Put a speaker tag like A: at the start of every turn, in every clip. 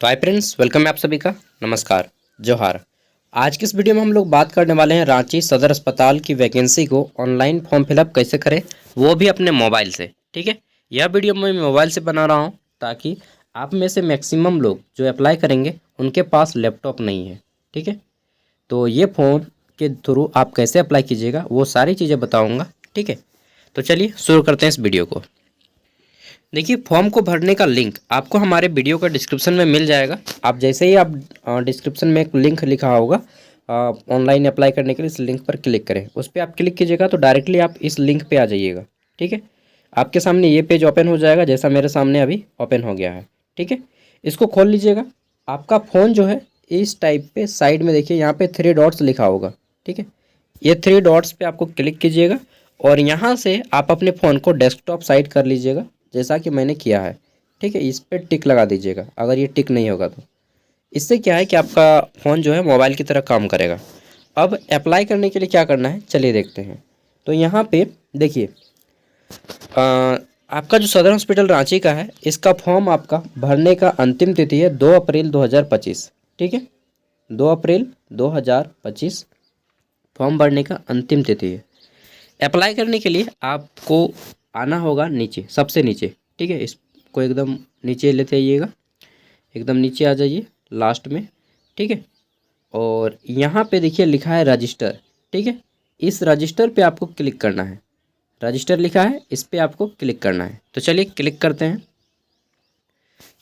A: तो hi friends, welcome है आप सभी का। नमस्कार, जोहार। आज की इस वीडियो में हम लोग बात करने वाले हैं रांची सदर अस्पताल की वैकेंसी को ऑनलाइन फॉर्म फिलअप कैसे करें, वो भी अपने मोबाइल से। ठीक है, यह वीडियो मैं मोबाइल से बना रहा हूँ ताकि आप में से मैक्सिमम लोग जो अप्लाई करेंगे उनके पास लैपटॉप नहीं है। ठीक है, तो ये फ़ोन के थ्रू आप कैसे अप्लाई कीजिएगा वो सारी चीज़ें बताऊँगा। ठीक है, तो चलिए शुरू करते हैं इस वीडियो को। देखिए, फॉर्म को भरने का लिंक आपको हमारे वीडियो का डिस्क्रिप्शन में मिल जाएगा। आप जैसे ही आप डिस्क्रिप्शन में एक लिंक लिखा होगा ऑनलाइन अप्लाई करने के लिए, इस लिंक पर क्लिक करें। उस पर आप क्लिक कीजिएगा तो डायरेक्टली आप इस लिंक पे आ जाइएगा। ठीक है, आपके सामने ये पेज ओपन हो जाएगा, जैसा मेरे सामने अभी ओपन हो गया है। ठीक है, इसको खोल लीजिएगा। आपका फ़ोन जो है इस टाइप पे साइड में देखिए, यहाँ पे 3 डॉट्स लिखा होगा। ठीक है, ये 3 डॉट्स पे आपको क्लिक कीजिएगा और यहाँ से आप अपने फ़ोन को डेस्कटॉप साइड कर लीजिएगा, जैसा कि मैंने किया है। ठीक है, इस पर टिक लगा दीजिएगा अगर ये टिक नहीं होगा तो। इससे क्या है कि आपका फ़ोन जो है मोबाइल की तरह काम करेगा। अब अप्लाई करने के लिए क्या करना है, चलिए देखते हैं। तो यहाँ पे देखिए, आपका जो सदर हॉस्पिटल रांची का है, इसका फॉर्म आपका भरने का अंतिम तिथि है 2 अप्रैल 2025। ठीक है, 2 अप्रैल 2025 फॉर्म भरने का अंतिम तिथि है। अप्लाई करने के लिए आपको आना होगा नीचे, सबसे नीचे। ठीक है, इसको एकदम नीचे लेते आइएगा, एकदम नीचे आ जाइए लास्ट में। ठीक है, और यहाँ पे देखिए लिखा है रजिस्टर। ठीक है, इस रजिस्टर पे आपको क्लिक करना है। रजिस्टर लिखा है, इस पे आपको क्लिक करना है। तो चलिए क्लिक करते हैं।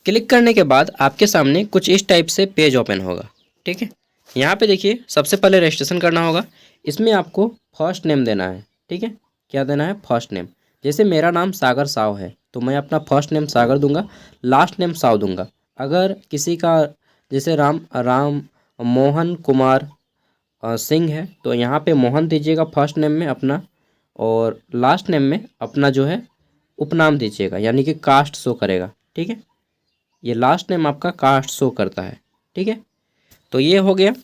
A: क्लिक करने के बाद आपके सामने कुछ इस टाइप से पेज ओपन होगा। ठीक है, यहाँ पे देखिए सबसे पहले रजिस्ट्रेशन करना होगा। इसमें आपको फर्स्ट नेम देना है। ठीक है, क्या देना है, फर्स्ट नेम। जैसे मेरा नाम सागर साव है तो मैं अपना फर्स्ट नेम सागर दूंगा, लास्ट नेम साव दूंगा। अगर किसी का जैसे राम राम मोहन कुमार सिंह है तो यहाँ पे मोहन दीजिएगा फर्स्ट नेम में अपना, और लास्ट नेम में अपना जो है उपनाम दीजिएगा, यानी कि कास्ट शो करेगा। ठीक है, ये लास्ट नेम आपका कास्ट शो करता है। ठीक है, तो ये हो गया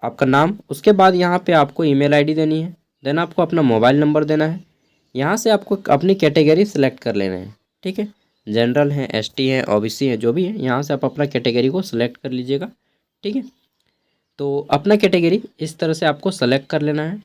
A: आपका नाम। उसके बाद यहाँ पे आपको ईमेल आईडी देनी है, देन आपको अपना मोबाइल नंबर देना है। यहाँ से आपको अपनी कैटेगरी सेलेक्ट कर लेना है। ठीक है, जनरल हैं, एसटी हैं, ओबीसी हैं, जो भी है, यहाँ से आप अपना कैटेगरी को सिलेक्ट कर लीजिएगा। ठीक है, तो अपना कैटेगरी इस तरह से आपको सेलेक्ट कर लेना है।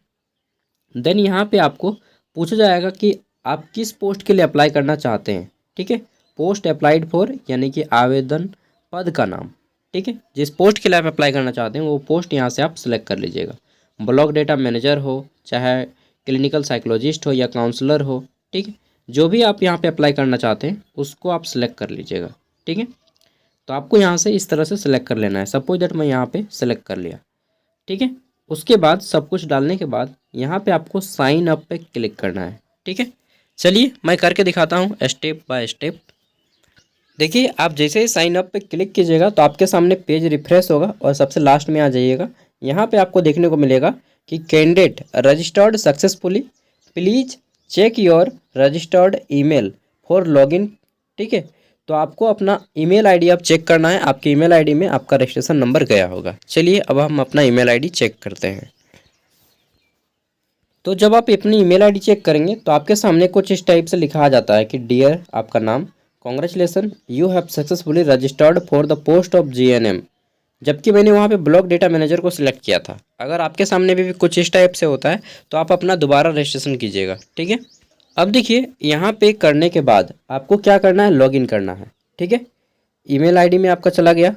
A: देन यहाँ पे आपको पूछा जाएगा कि आप किस पोस्ट के लिए अप्लाई करना चाहते हैं। ठीक है, पोस्ट अप्लाइड फॉर, यानी कि आवेदन पद का नाम। ठीक है, जिस पोस्ट के लिए आप अप्लाई करना चाहते हैं वो पोस्ट यहाँ से आप सेलेक्ट कर लीजिएगा। ब्लॉक डेटा मैनेजर हो, चाहे क्लिनिकल साइकोलॉजिस्ट हो या काउंसलर हो। ठीक है, जो भी आप यहाँ पे अप्लाई करना चाहते हैं उसको आप सेलेक्ट कर लीजिएगा। ठीक है, तो आपको यहाँ से इस तरह से सिलेक्ट कर लेना है। सपोज दैट मैं यहाँ पे सिलेक्ट कर लिया। ठीक है, उसके बाद सब कुछ डालने के बाद यहाँ पे आपको साइन अप पे क्लिक करना है। ठीक है, चलिए मैं करके दिखाता हूँ स्टेप बाय स्टेप। देखिए, आप जैसे ही साइन अप पे क्लिक कीजिएगा तो आपके सामने पेज रिफ्रेश होगा और सबसे लास्ट में आ जाइएगा। यहाँ पे आपको देखने को मिलेगा कि candidate registered successfully, please check your registered email for login. ठीक है, तो आपको अपना ईमेल आईडी आप चेक करना है। आपके ईमेल आईडी में आपका रजिस्ट्रेशन नंबर गया होगा। चलिए अब हम अपना ईमेल आईडी चेक करते हैं। तो जब आप अपनी ईमेल आईडी चेक करेंगे तो आपके सामने कुछ इस टाइप से लिखा आ जाता है कि डियर आपका नाम, congratulation you have successfully registered for the post of GNM. जबकि मैंने वहाँ पे ब्लॉक डेटा मैनेजर को सिलेक्ट किया था। अगर आपके सामने भी कुछ इस टाइप से होता है तो आप अपना दोबारा रजिस्ट्रेशन कीजिएगा। ठीक है, अब देखिए यहाँ पे करने के बाद आपको क्या करना है, लॉगिन करना है। ठीक है, ईमेल आईडी में आपका चला गया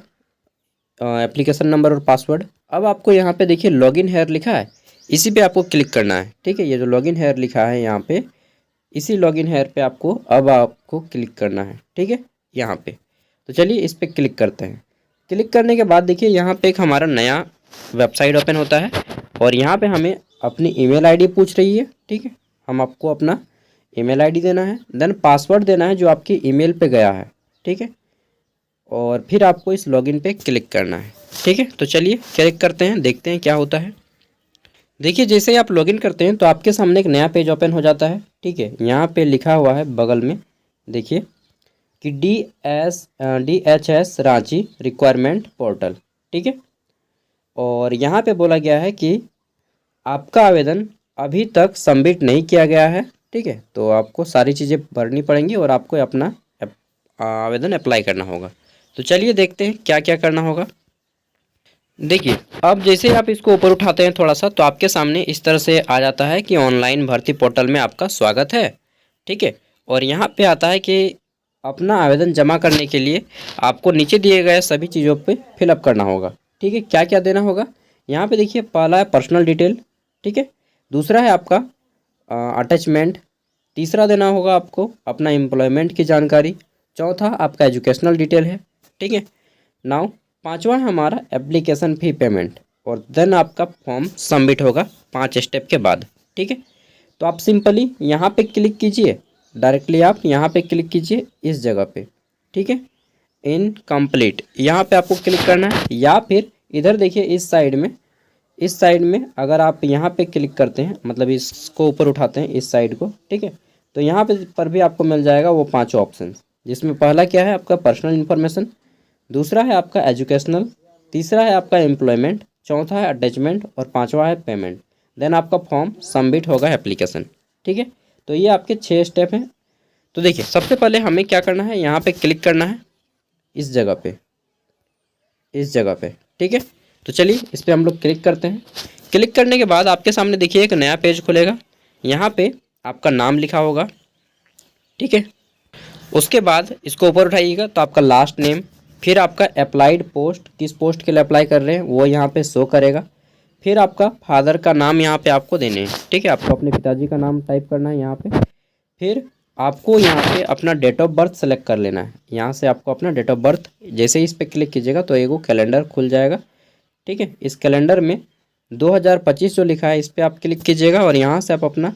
A: एप्लीकेशन नंबर और पासवर्ड। अब आपको यहाँ पे देखिए लॉगिन हेयर लिखा है, इसी पे आपको क्लिक करना है। ठीक है, ये जो लॉगिन हेयर लिखा है यहाँ पे, इसी लॉगिन हेयर पे आपको अब आपको क्लिक करना है। ठीक है, यहाँ पे तो चलिए इस पर क्लिक करते हैं। क्लिक करने के बाद देखिए यहाँ पे एक हमारा नया वेबसाइट ओपन होता है और यहाँ पे हमें अपनी ईमेल आईडी पूछ रही है। ठीक है, हम आपको अपना ईमेल आईडी देना है, देन पासवर्ड देना है जो आपकी ईमेल पे गया है। ठीक है, और फिर आपको इस लॉगिन पे क्लिक करना है। ठीक है, तो चलिए क्लिक करते हैं, देखते हैं क्या होता है। देखिए, जैसे ही आप लॉगिन करते हैं तो आपके सामने एक नया पेज ओपन हो जाता है। ठीक है, यहाँ पे लिखा हुआ है बगल में देखिए कि DHS रांची रिक्वायरमेंट पोर्टल। ठीक है, और यहाँ पे बोला गया है कि आपका आवेदन अभी तक सबमिट नहीं किया गया है। ठीक है, तो आपको सारी चीज़ें भरनी पड़ेंगी और आपको अपना आवेदन अप्लाई करना होगा। तो चलिए देखते हैं क्या क्या करना होगा। देखिए, अब जैसे आप इसको ऊपर उठाते हैं थोड़ा सा, तो आपके सामने इस तरह से आ जाता है कि ऑनलाइन भर्ती पोर्टल में आपका स्वागत है। ठीक है, और यहाँ पे आता है कि अपना आवेदन जमा करने के लिए आपको नीचे दिए गए सभी चीज़ों पे फिलअप करना होगा। ठीक है, क्या क्या देना होगा यहाँ पे देखिए, पहला है पर्सनल डिटेल। ठीक है, दूसरा है आपका अटैचमेंट। तीसरा देना होगा आपको अपना एम्प्लॉयमेंट की जानकारी। चौथा आपका एजुकेशनल डिटेल है। ठीक है, नाउ पांचवा है हमारा एप्लीकेशन फ़ी पेमेंट, और देन आपका फॉर्म सबमिट होगा 5 स्टेप के बाद। ठीक है, तो आप सिंपली यहाँ पे क्लिक कीजिए, डायरेक्टली आप यहाँ पे क्लिक कीजिए इस जगह पे। ठीक है, इनकम्प्लीट यहाँ पे आपको क्लिक करना है, या फिर इधर देखिए इस साइड में अगर आप यहाँ पे क्लिक करते हैं, मतलब इसको ऊपर उठाते हैं इस साइड को। ठीक है, तो यहाँ पे पर भी आपको मिल जाएगा वो पांचों ऑप्शन, जिसमें पहला क्या है आपका पर्सनल इन्फॉर्मेशन, दूसरा है आपका एजुकेशनल, तीसरा है आपका एम्प्लॉयमेंट, चौथा है अटैचमेंट और पांचवा है पेमेंट। देन आपका फॉर्म सबमिट होगा एप्लीकेशन। ठीक है, तो ये आपके 6 स्टेप हैं। तो देखिए, सबसे पहले हमें क्या करना है, यहाँ पे क्लिक करना है इस जगह पे। ठीक है, तो चलिए इस पर हम लोग क्लिक करते हैं। क्लिक करने के बाद आपके सामने देखिए एक नया पेज खुलेगा। यहाँ पे आपका नाम लिखा होगा। ठीक है, उसके बाद इसको ऊपर उठाइएगा तो आपका लास्ट नेम, फिर आपका अप्लाइड पोस्ट, किस पोस्ट के लिए अप्लाई कर रहे हैं वो यहाँ पे शो करेगा। फिर आपका फादर का नाम यहाँ पे आपको देने हैं। ठीक है, आपको अपने पिताजी का नाम टाइप करना है यहाँ पे। फिर आपको यहाँ पे अपना डेट ऑफ बर्थ सेलेक्ट कर लेना है। यहाँ से आपको अपना डेट ऑफ बर्थ, जैसे ही इस पर क्लिक कीजिएगा तो एगो कैलेंडर खुल जाएगा। ठीक है, इस कैलेंडर में 2025 जो लिखा है इस पर आप क्लिक कीजिएगा, और यहाँ से आप अपना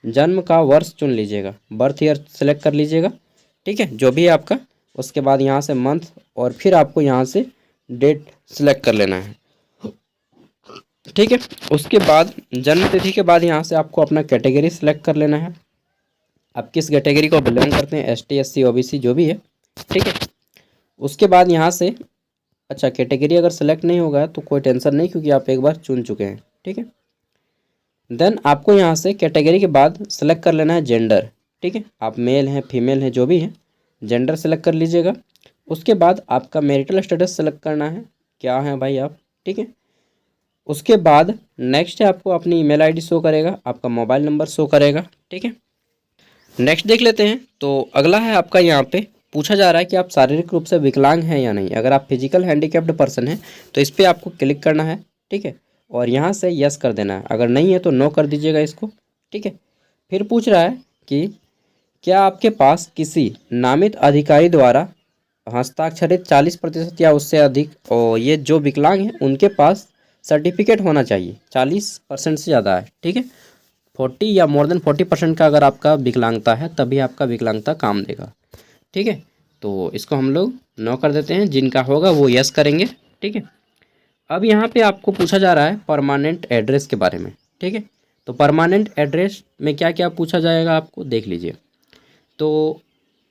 A: जन्म का वर्ष चुन लीजिएगा, बर्थ ईयर सेलेक्ट कर लीजिएगा। ठीक है, जो भी है आपका। उसके बाद यहाँ से मंथ, और फिर आपको यहाँ से डेट सेलेक्ट कर लेना है। ठीक है, उसके बाद जन्म तिथि के बाद यहाँ से आपको अपना कैटेगरी सेलेक्ट कर लेना है, आप किस कैटेगरी को बिलोंग करते हैं, ST SC OBC जो भी है। ठीक है, उसके बाद यहाँ से, अच्छा कैटेगरी अगर सेलेक्ट नहीं होगा तो कोई टेंशन नहीं, क्योंकि आप एक बार चुन चुके हैं। ठीक है, देन आपको यहाँ से कैटेगरी के बाद सेलेक्ट कर लेना है जेंडर। ठीक है, आप मेल हैं फीमेल हैं जो भी है, जेंडर सेलेक्ट कर लीजिएगा। उसके बाद आपका मैरिटल स्टेटस सेलेक्ट करना है, क्या है भाई आप। ठीक है, उसके बाद नेक्स्ट है आपको अपनी ईमेल आईडी शो करेगा, आपका मोबाइल नंबर शो करेगा। ठीक है, नेक्स्ट देख लेते हैं। तो अगला है आपका, यहाँ पे पूछा जा रहा है कि आप शारीरिक रूप से विकलांग हैं या नहीं। अगर आप फिजिकल हैंडीकैप्ड पर्सन हैं तो इस पर आपको क्लिक करना है। ठीक है, और यहाँ से यस कर देना है, अगर नहीं है तो नो कर दीजिएगा इसको। ठीक है, फिर पूछ रहा है कि क्या आपके पास किसी नामित अधिकारी द्वारा हस्ताक्षरित 40% या उससे अधिक, और ये जो विकलांग हैं उनके पास सर्टिफिकेट होना चाहिए 40% से ज़्यादा है। ठीक है, 40 या मोर देन 40% का अगर आपका विकलांगता है तभी आपका विकलांगता काम देगा। ठीक है, तो इसको हम लोग नो कर देते हैं, जिनका होगा वो यस करेंगे। ठीक है, अब यहाँ पे आपको पूछा जा रहा है परमानेंट एड्रेस के बारे में। ठीक है, तो परमानेंट एड्रेस में क्या क्या पूछा जाएगा आपको देख लीजिए। तो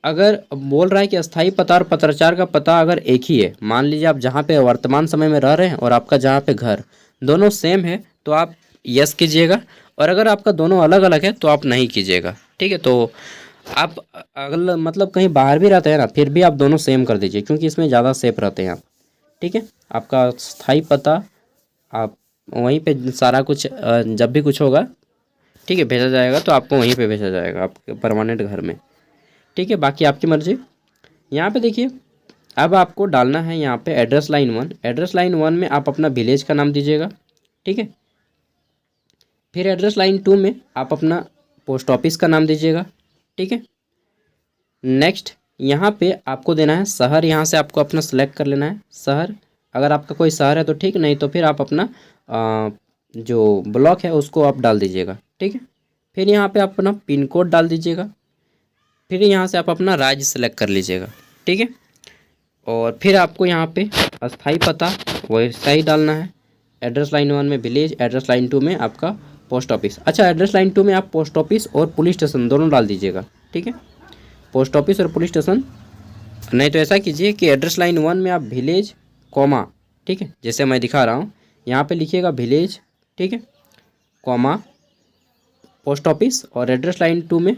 A: अगर बोल रहा है कि अस्थाई पता और पत्राचार का पता अगर एक ही है, मान लीजिए आप जहाँ पे वर्तमान समय में रह रहे हैं और आपका जहाँ पे घर, दोनों सेम है तो आप यस कीजिएगा, और अगर आपका दोनों अलग अलग है तो आप नहीं कीजिएगा। ठीक है, तो आप अगर मतलब कहीं बाहर भी रहते हैं ना, फिर भी आप दोनों सेम कर दीजिए, क्योंकि इसमें ज़्यादा सेफ रहते हैं आप। ठीक है, आपका स्थायी पता आप वहीं पे सारा कुछ जब भी कुछ होगा, ठीक है, भेजा जाएगा तो आपको वहीं पे भेजा जाएगा आपके परमानेंट घर में। ठीक है, बाकी आपकी मर्ज़ी। यहाँ पे देखिए, अब आपको डालना है यहाँ पे एड्रेस लाइन 1। एड्रेस लाइन 1 में आप अपना विलेज का नाम दीजिएगा। ठीक है, फिर एड्रेस लाइन 2 में आप अपना पोस्ट ऑफिस का नाम दीजिएगा। ठीक है, नेक्स्ट यहाँ पे आपको देना है शहर, यहाँ से आपको अपना सेलेक्ट कर लेना है शहर। अगर आपका कोई शहर है तो ठीक, नहीं तो फिर आप अपना जो ब्लॉक है उसको आप डाल दीजिएगा। ठीक है, फिर यहाँ पे आप अपना पिन कोड डाल दीजिएगा। फिर यहाँ से आप अपना राज्य सेलेक्ट कर लीजिएगा। ठीक है, और फिर आपको यहाँ पे अस्थाई पता वैसा ही डालना है। एड्रेस लाइन 1 में विलेज, एड्रेस लाइन 2 में आपका पोस्ट ऑफिस। अच्छा, एड्रेस लाइन 2 में आप पोस्ट ऑफिस और पुलिस स्टेशन दोनों डाल दीजिएगा। ठीक है, पोस्ट ऑफिस और पुलिस स्टेशन, नहीं तो ऐसा कीजिए कि एड्रेस लाइन 1 में आप विलेज कॉमा, ठीक है, जैसे मैं दिखा रहा हूँ यहाँ पे लिखिएगा विलेज, ठीक है, कॉमा पोस्ट ऑफिस, और एड्रेस लाइन 2 में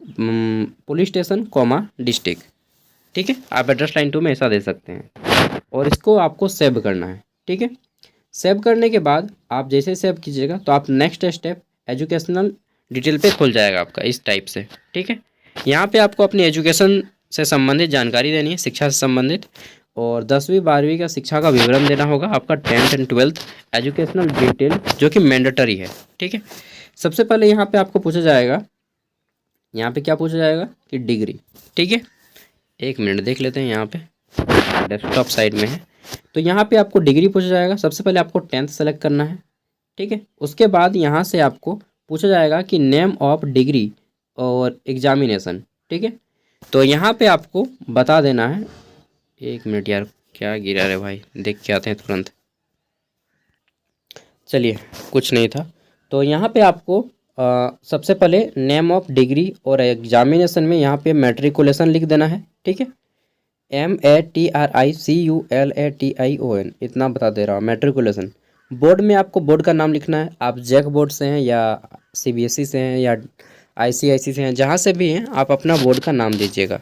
A: पुलिस स्टेशन कॉमा डिस्ट्रिक्ट। ठीक है, आप एड्रेस लाइन 2 में ऐसा दे सकते हैं और इसको आपको सेव करना है। ठीक है, सेव करने के बाद आप जैसे सेव कीजिएगा तो आप नेक्स्ट स्टेप एजुकेशनल डिटेल पे खुल जाएगा आपका इस टाइप से। ठीक है, यहाँ पे आपको अपनी एजुकेशन से संबंधित जानकारी देनी है, शिक्षा से संबंधित, और 10वीं 12वीं का शिक्षा का विवरण देना होगा, आपका 10th and 12th educational detail जो कि मैंडेटरी है। ठीक है, सबसे पहले यहाँ पे आपको पूछा जाएगा, यहाँ पे क्या पूछा जाएगा कि डिग्री। ठीक है, एक मिनट देख लेते हैं, यहाँ पे डेस्कटॉप साइड में है तो यहाँ पे आपको डिग्री पूछा जाएगा। सबसे पहले आपको 10th सेलेक्ट करना है। ठीक है, उसके बाद यहाँ से आपको पूछा जाएगा कि नेम ऑफ डिग्री और एग्जामिनेशन। ठीक है, तो यहाँ पे आपको बता देना है, एक मिनट यार क्या गिरा रे भाई, देख के आते हैं तुरंत। चलिए कुछ नहीं था। तो यहाँ पे आपको सबसे पहले नेम ऑफ डिग्री और एग्जामिनेशन में यहाँ पे मैट्रिकुलेशन लिख देना है। ठीक है, MATRICULATION इतना बता दे रहा हूँ, मैट्रिकुलेशन। बोर्ड में आपको बोर्ड का नाम लिखना है, आप जैक बोर्ड से हैं या CBSE से हैं या ICIC से हैं, जहाँ से भी हैं आप अपना बोर्ड का नाम दीजिएगा।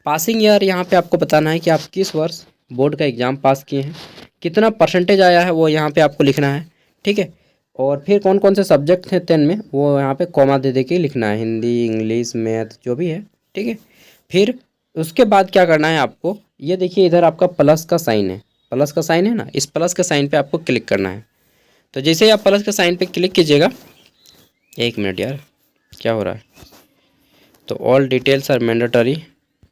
A: पासिंग ईयर यहाँ पे आपको बताना है कि आप किस वर्ष बोर्ड का एग्ज़ाम पास किए हैं, कितना परसेंटेज आया है वो यहाँ पे आपको लिखना है। ठीक है, और फिर कौन कौन से सब्जेक्ट थे 10 में वो यहाँ पे कॉमा दे के लिखना है, हिंदी इंग्लिश मैथ जो भी है। ठीक है, फिर उसके बाद क्या करना है आपको, ये देखिए इधर आपका प्लस का साइन है, प्लस का साइन है ना, इस प्लस के साइन पे आपको क्लिक करना है। तो जैसे ही आप प्लस के साइन पे क्लिक कीजिएगा, एक मिनट यार क्या हो रहा है, तो ऑल डिटेल्स आर मैंडेटरी,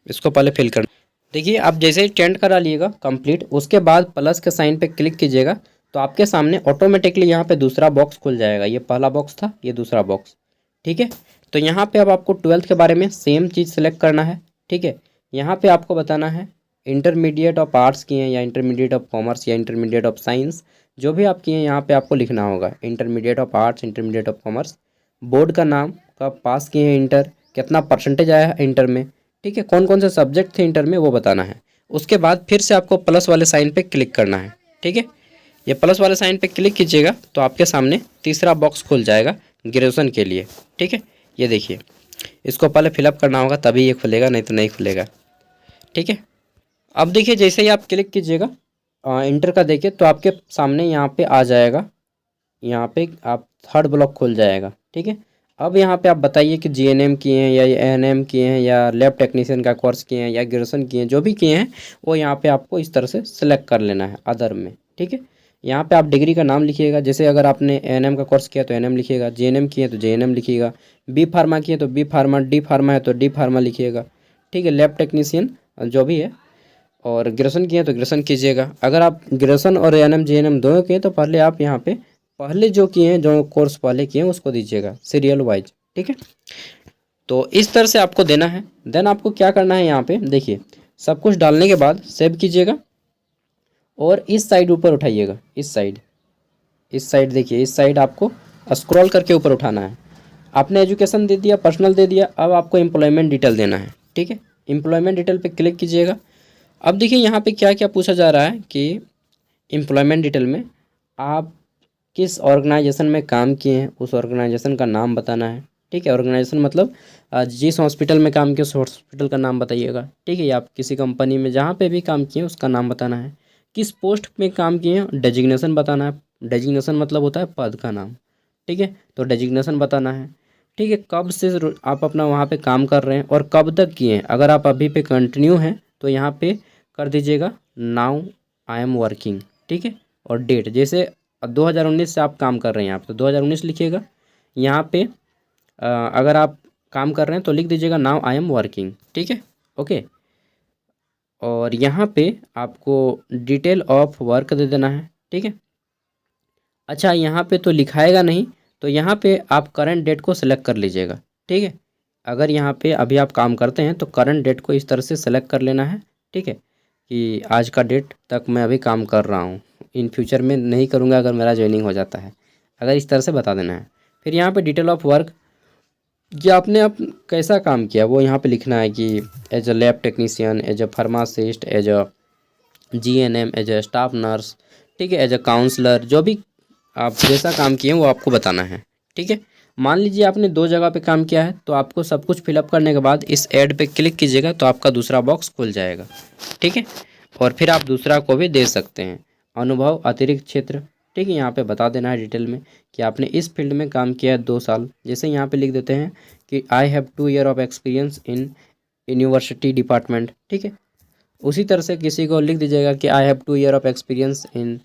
A: इसको पहले फिल करना। देखिए आप जैसे ही 10th करा लिएगा कंप्लीट, उसके बाद प्लस के साइन पे क्लिक कीजिएगा तो आपके सामने ऑटोमेटिकली यहाँ पे दूसरा बॉक्स खुल जाएगा। ये पहला बॉक्स था, ये दूसरा बॉक्स। ठीक है, तो यहाँ पे अब आपको 12th के बारे में सेम चीज़ सेलेक्ट करना है। ठीक है, यहाँ पे आपको बताना है इंटरमीडिएट ऑफ आर्ट्स किए हैं या इंटरमीडिएट ऑफ कॉमर्स या इंटरमीडिएट ऑफ साइंस, जो भी आप किए हैं यहाँ पे आपको लिखना होगा intermediate of arts, intermediate of commerce, board का नाम, कब पास किए हैं इंटर, कितना परसेंटेज आया है इंटर में। ठीक है, कौन कौन से सब्जेक्ट थे इंटर में वो बताना है। उसके बाद फिर से आपको प्लस वाले साइन पे क्लिक करना है। ठीक है, ये प्लस वाले साइन पे क्लिक कीजिएगा तो आपके सामने तीसरा बॉक्स खुल जाएगा ग्रेजुएशन के लिए। ठीक है, ये देखिए इसको पहले फिलअप करना होगा तभी ये खुलेगा, नहीं तो नहीं खुलेगा। ठीक है, अब देखिए जैसे ही आप क्लिक कीजिएगा इंटर का देखिए तो आपके सामने यहाँ पे आ जाएगा, यहाँ पे आप थर्ड ब्लॉक खुल जाएगा। ठीक है, अब यहाँ पे आप बताइए कि GNM किए हैं या ANM किए हैं या लैब टेक्नीशियन का कोर्स किए हैं या ग्रेजुएशन किए हैं, जो भी किए हैं वो यहाँ पे आपको इस तरह से सिलेक्ट कर लेना है अदर में। ठीक है, यहाँ पे आप डिग्री का नाम लिखिएगा, जैसे अगर आपने ANM का कोर्स किया तो ANM लिखिएगा, GNM किए तो JNM लिखिएगा, B फार्मा किए तो B फार्मा, D फार्मा है तो D फार्मा लिखिएगा। ठीक है, लैब टेक्नीशियन जो भी है, और ग्रेजुएशन किए तो ग्रेजुएशन कीजिएगा। अगर आप ग्रेजुएशन और ANM JNM दोनों किए तो पहले आप यहाँ पे पहले जो किए हैं, जो कोर्स पहले किए हैं उसको दीजिएगा सीरियल वाइज। ठीक है, तो इस तरह से आपको देना है। देन आपको क्या करना है, यहाँ पे देखिए सब कुछ डालने के बाद सेव कीजिएगा और इस साइड ऊपर उठाइएगा, इस साइड देखिए, इस साइड आपको स्क्रॉल करके ऊपर उठाना है। आपने एजुकेशन दे दिया, पर्सनल दे दिया, अब आपको एम्प्लॉयमेंट डिटेल देना है। ठीक है, एम्प्लॉयमेंट डिटेल पे क्लिक कीजिएगा। अब देखिए यहाँ पे क्या क्या पूछा जा रहा है कि एम्प्लॉयमेंट डिटेल में आप किस ऑर्गेनाइजेशन में काम किए हैं, उस ऑर्गेनाइजेशन का नाम बताना है। ठीक है, ऑर्गेनाइजेशन मतलब जिस हॉस्पिटल में काम किए उस हॉस्पिटल का नाम बताइएगा। ठीक है, या आप किसी कंपनी में जहाँ पे भी काम किए उसका नाम बताना है। किस पोस्ट में काम किए हैं डेजिग्नेशन बताना है, डेजिग्नेशन मतलब होता है पद का नाम। ठीक है, तो डेजिग्नेशन बताना है। ठीक है, कब से आप अपना वहाँ पे काम कर रहे हैं और कब तक किए हैं। अगर आप अभी पे कंटिन्यू हैं तो यहाँ पे कर दीजिएगा नाउ आई एम वर्किंग। ठीक है, और डेट जैसे 2019 से आप काम कर रहे हैं यहाँ पे तो 2019 लिखिएगा। यहाँ पे अगर आप काम कर रहे हैं तो लिख दीजिएगा नाउ आई एम वर्किंग। ठीक है, ओके, और यहाँ पे आपको डिटेल ऑफ वर्क दे देना है। ठीक है, अच्छा यहाँ पे तो लिखाएगा नहीं, तो यहाँ पे आप करंट डेट को सिलेक्ट कर लीजिएगा। ठीक है, अगर यहाँ पे अभी आप काम करते हैं तो करंट डेट को इस तरह से सेलेक्ट कर लेना है। ठीक है, कि आज का डेट तक मैं अभी काम कर रहा हूँ, इन फ्यूचर में नहीं करूँगा अगर मेरा ज्वाइनिंग हो जाता है, अगर इस तरह से बता देना है। फिर यहाँ पे डिटेल ऑफ वर्क कि आपने अब कैसा काम किया वो यहाँ पे लिखना है कि as a lab technician, as a pharmacist, as a GNM, as a staff nurse. ठीक है, एज अ काउंसलर, जो भी आप जैसा काम किए वो आपको बताना है। ठीक है, मान लीजिए आपने 2 जगह पे काम किया है, तो आपको सब कुछ फिलअप करने के बाद इस ऐड पे क्लिक कीजिएगा तो आपका दूसरा बॉक्स खुल जाएगा, ठीक है। और फिर आप दूसरा को भी दे सकते हैं। अनुभव अतिरिक्त क्षेत्र, ठीक है, यहाँ पे बता देना है डिटेल में कि आपने इस फील्ड में काम किया है 2 साल। जैसे यहाँ पे लिख देते हैं कि I have 2 year of experience in university department, ठीक है। उसी तरह से किसी को लिख दीजिएगा कि I have 2 year of experience in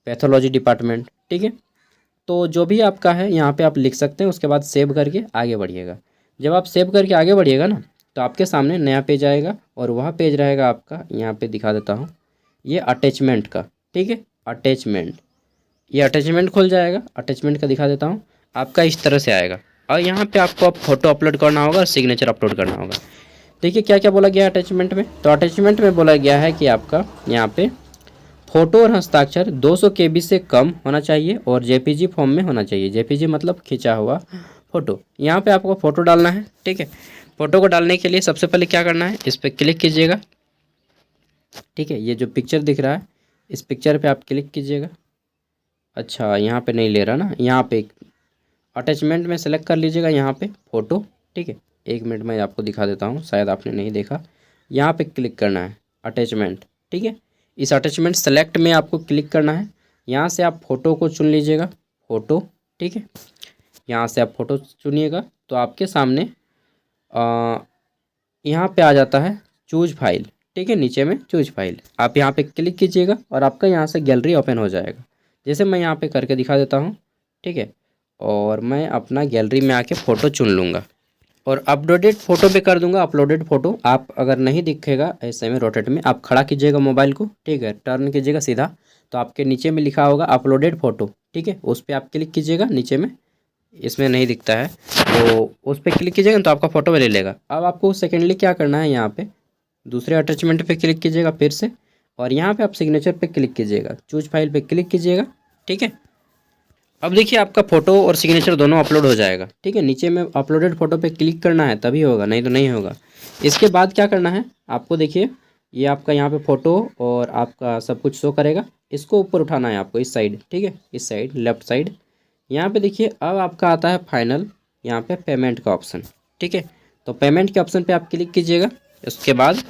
A: pathology department, ठीक है। तो जो भी आपका है यहाँ पे आप लिख सकते हैं। उसके बाद सेव करके आगे बढ़िएगा। जब आप सेव करके आगे बढ़िएगा ना, तो आपके सामने नया पेज आएगा और वह पेज रहेगा आपका, यहाँ पे दिखा देता हूँ, ये अटैचमेंट का, ठीक है, अटैचमेंट। ये अटैचमेंट खुल जाएगा। अटैचमेंट का दिखा देता हूँ, आपका इस तरह से आएगा और यहाँ पे आपको अब फोटो अपलोड करना होगा और सिग्नेचर अपलोड करना होगा। देखिए क्या क्या बोला गया है अटैचमेंट में। तो अटैचमेंट में बोला गया है कि आपका यहाँ पे फोटो और हस्ताक्षर 200 KB से कम होना चाहिए और जेपीजी फॉर्म में होना चाहिए। जेपीजी मतलब खींचा हुआ फोटो। यहाँ पे आपको फ़ोटो डालना है, ठीक है। फ़ोटो को डालने के लिए सबसे पहले क्या करना है, इस पर क्लिक कीजिएगा, ठीक है। ये जो पिक्चर दिख रहा है, इस पिक्चर पे आप क्लिक कीजिएगा। अच्छा, यहाँ पे नहीं ले रहा ना, यहाँ पे अटैचमेंट में सेलेक्ट कर लीजिएगा, यहाँ पे फ़ोटो, ठीक है। 1 मिनट में आपको दिखा देता हूँ, शायद आपने नहीं देखा। यहाँ पे क्लिक करना है अटैचमेंट, ठीक है। इस अटैचमेंट सेलेक्ट में आपको क्लिक करना है। यहाँ से आप फ़ोटो को चुन लीजिएगा, फ़ोटो, ठीक है। यहाँ से आप फ़ोटो चुनिएगा तो आपके सामने यहाँ पे आ जाता है चूज फाइल, ठीक है। नीचे में चूज फाइल, आप यहाँ पे क्लिक कीजिएगा और आपका यहाँ से गैलरी ओपन हो जाएगा। जैसे मैं यहाँ पे करके दिखा देता हूँ, ठीक है। और मैं अपना गैलरी में आके फ़ोटो चुन लूँगा और अपलोडेड फ़ोटो पे कर दूंगा अपलोडेड फ़ोटो। आप अगर नहीं दिखेगा ऐसे में रोटेट में, आप खड़ा कीजिएगा मोबाइल को, ठीक है, टर्न कीजिएगा सीधा, तो आपके नीचे में लिखा होगा अपलोडेड फ़ोटो, ठीक है। उस पर आप क्लिक कीजिएगा, नीचे में, इसमें नहीं दिखता है तो उस पर क्लिक कीजिएगा तो आपका फ़ोटो ले लेगा। अब आपको सेकेंडली क्या करना है, यहाँ पर दूसरे अटैचमेंट पर क्लिक कीजिएगा फिर से और यहाँ पर आप सिग्नेचर पर क्लिक कीजिएगा, चूज फाइल पर क्लिक कीजिएगा, ठीक है। अब देखिए आपका फ़ोटो और सिग्नेचर दोनों अपलोड हो जाएगा, ठीक है। नीचे में अपलोडेड फ़ोटो पे क्लिक करना है तभी होगा, नहीं तो नहीं होगा। इसके बाद क्या करना है आपको, देखिए ये आपका यहाँ पे फ़ोटो और आपका सब कुछ शो करेगा। इसको ऊपर उठाना है आपको, इस साइड, ठीक है, इस साइड लेफ़्ट साइड। यहाँ पे देखिए अब आपका आता है फाइनल, यहाँ पे पेमेंट का ऑप्शन, ठीक है। तो पेमेंट के ऑप्शन पर आप क्लिक कीजिएगा। उसके बाद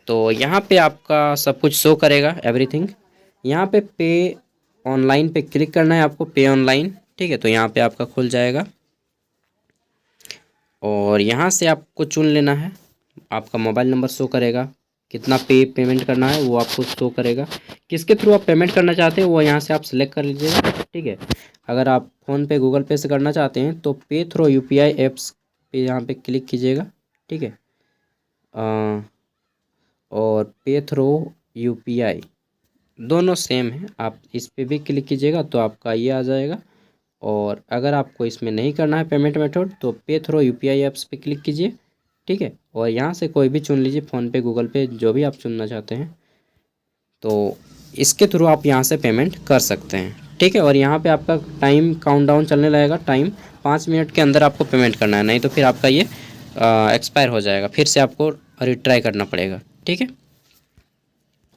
A: तो यहाँ पर आपका सब कुछ शो करेगा, एवरीथिंग। यहाँ पे पे ऑनलाइन पे क्लिक करना है आपको, पे ऑनलाइन, ठीक है। तो यहाँ पे आपका खुल जाएगा और यहाँ से आपको चुन लेना है। आपका मोबाइल नंबर शो करेगा, कितना पेमेंट करना है वो आपको शो करेगा। किसके थ्रू आप पेमेंट करना चाहते हैं वो यहाँ से आप सिलेक्ट कर लीजिएगा, ठीक है। अगर आप फ़ोन पे गूगल पे से करना चाहते हैं तो पे थ्रू UPI ऐप्स पे यहाँ पे क्लिक कीजिएगा, ठीक है। और पे थ्रू UPI दोनों सेम है, आप इस पे भी क्लिक कीजिएगा तो आपका ये आ जाएगा। और अगर आपको इसमें नहीं करना है पेमेंट मेथड तो पे थ्रू UPI ऐप्स पे क्लिक कीजिए, ठीक है। और यहाँ से कोई भी चुन लीजिए, फ़ोनपे, गूगल पे, जो भी आप चुनना चाहते हैं, तो इसके थ्रू आप यहाँ से पेमेंट कर सकते हैं, ठीक है। और यहाँ पे आपका टाइम काउंटडाउन चलने लगेगा, टाइम 5 मिनट के अंदर आपको पेमेंट करना है, नहीं तो फिर आपका ये एक्सपायर हो जाएगा, फिर से आपको रिट्राई करना पड़ेगा, ठीक है।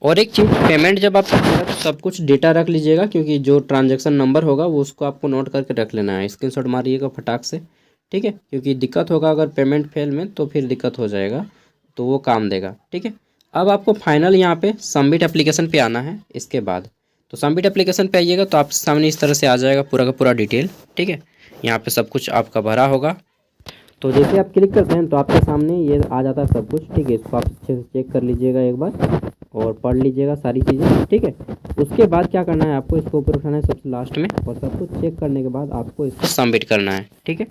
A: और एक चीज़, पेमेंट जब आप करिएगा तो सब कुछ डेटा रख लीजिएगा, क्योंकि जो ट्रांजैक्शन नंबर होगा वो उसको आपको नोट करके रख लेना है। स्क्रीनशॉट मारिएगा फटाक से, ठीक है, क्योंकि दिक्कत होगा अगर पेमेंट फेल में तो फिर दिक्कत हो जाएगा, तो वो काम देगा, ठीक है। अब आपको फाइनल यहाँ पे सबमिट एप्लीकेशन पे आना है। इसके बाद तो सबमिट एप्लीकेशन पे आइएगा तो आपके सामने इस तरह से आ जाएगा पूरा का पूरा डिटेल, ठीक है। यहाँ पे सब कुछ आपका भरा होगा। तो जैसे आप क्लिक करते हैं तो आपके सामने ये आ जाता है सब कुछ, ठीक है। इसको आप अच्छे से चेक कर लीजिएगा एक बार और पढ़ लीजिएगा सारी चीज़ें, ठीक है। उसके बाद क्या करना है आपको, इसको ऊपर उठाना है सबसे लास्ट में और सब कुछ चेक करने के बाद आपको इसको सबमिट करना है, ठीक है।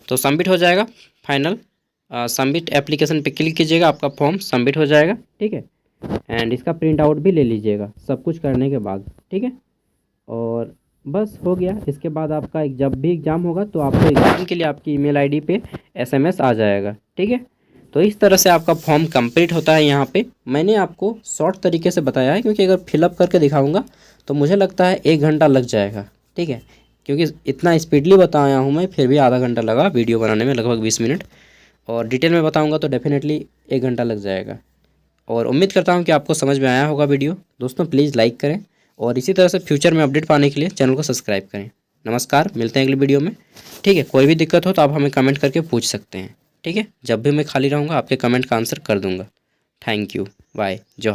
A: तो सबमिट हो जाएगा फाइनल। सबमिट एप्लीकेशन पे क्लिक कीजिएगा, आपका फॉर्म सबमिट हो जाएगा, ठीक है। एंड इसका प्रिंट आउट भी ले लीजिएगा सब कुछ करने के बाद, ठीक है। और बस हो गया। इसके बाद आपका जब भी एग्ज़ाम होगा तो आपको एग्ज़ाम के लिए आपकी ईमेल आईडी पे SMS आ जाएगा, ठीक है। तो इस तरह से आपका फॉर्म कंप्लीट होता है। यहाँ पे मैंने आपको शॉर्ट तरीके से बताया है, क्योंकि अगर फिलअप करके दिखाऊंगा तो मुझे लगता है 1 घंटा लग जाएगा, ठीक है। क्योंकि इतना स्पीडली बताया हूँ मैं, फिर भी आधा घंटा लगा वीडियो बनाने में, लगभग 20 मिनट। और डिटेल में बताऊँगा तो डेफिनेटली 1 घंटा लग जाएगा। और उम्मीद करता हूँ कि आपको समझ में आया होगा वीडियो। दोस्तों प्लीज़ लाइक करें और इसी तरह से फ्यूचर में अपडेट पाने के लिए चैनल को सब्सक्राइब करें। नमस्कार, मिलते हैं अगली वीडियो में। ठीक है, कोई भी दिक्कत हो तो आप हमें कमेंट करके पूछ सकते हैं। ठीक है, जब भी मैं खाली रहूँगा आपके कमेंट का आंसर कर दूँगा। थैंक यू, बाय, जो